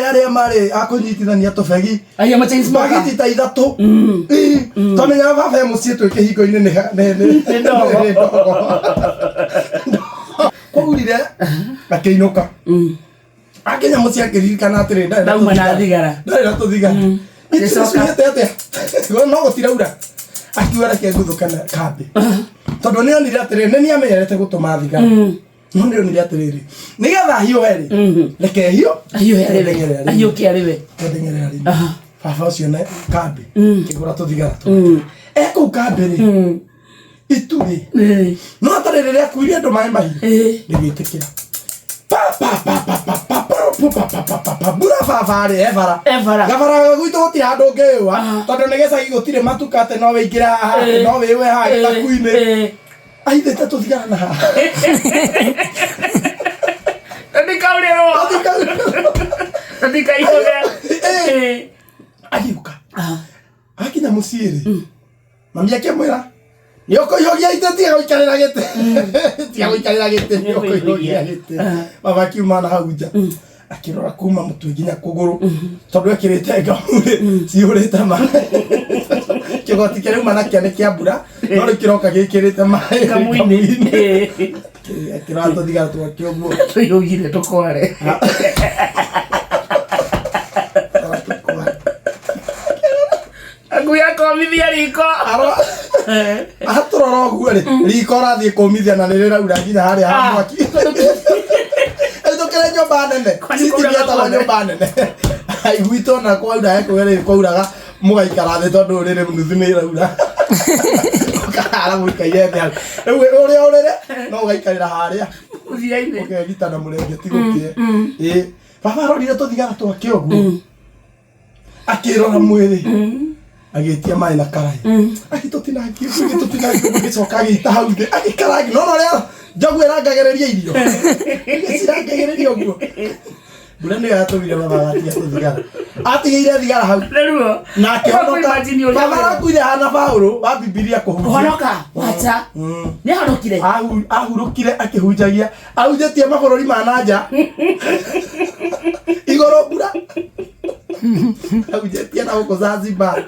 aria mari akunyitithania tubegi aya ma chains maka bagiti ta ithatu tomenya baba mucie twikihingo ini ne kuurire akeinuka akenya mucie akiririkana atiri ndauma na thigara ndari tuthigara ite no gutiraura akiwara kenguthuka kambi tondu ni onire atiri ni amenyerete gutuma thigara no ni onire atiri nigetha hiyo eri reke hiyo hiyo kiariwe ndengerera baba ucio na kambi kigura tuthigara tu eko kambi ri ituri no atari riria kuirie andu mai mai ngitikira bura baba ri evara gabara gwitu gutiri handu ngiwa tondu ni gicagi gutiri matukate no wingira no wiwe ha itakuini aithete tuthigara na haha agiuka akinya muciiri mami akimwira ni ukoihogia itetia guikarira gite tia guikarira gite ni ukoihogia gite baba kiuma na hau nja akirora kuma mutwe nginya kuguru tondu ekirite ngauri ciurite mai kigoti kiri mana kiane kia mbura no rikiroka gikirite mai kamuini akirato thigara tu akioguo tuyugire tukware Aguya komithia riko aturora oguo ri riko rathie komithia na nirira ura nginya haria ha mwaki etokere nyomba nene sitibiata nyomba nene aiguito na kwa ura ekugere kwauraga mugaikara thi tondu riri nuthu ni iraura ara muikaire thi uri urire no ugaikarira haria uthiaine ukegitana murenge tigukie baba rorire tuthigara twake oguo akirora mwiri agitia mai na karai agitutinangi gicoka gita hau thi agikarangi no ria njogu irangagereria irio cirangagereria uguo mbura nä yatåmire baba gatia thigara atigä thigara hau na akĩhonoka baba arakuire hana Paulo wa Bibilia kũhonoka wacha nĩ ahonokire ahurũkire akĩhunjagia ahunjĩtie mabũrũri ma nanja igũrũ mbura ahunjĩtie na gũkũ Zanzibar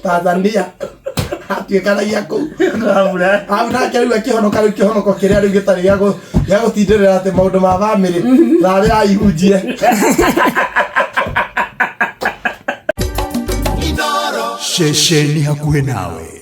Tanzania atuĩkanagia kũu hau nake rĩu akĩhonoka rĩu kĩhonoko kĩrĩa rĩu gĩtarĩ gĩa gũtindĩrĩra atĩ maũndũ ma bamĩrĩ narĩ aihunjie Shesheni hakuhe nawe.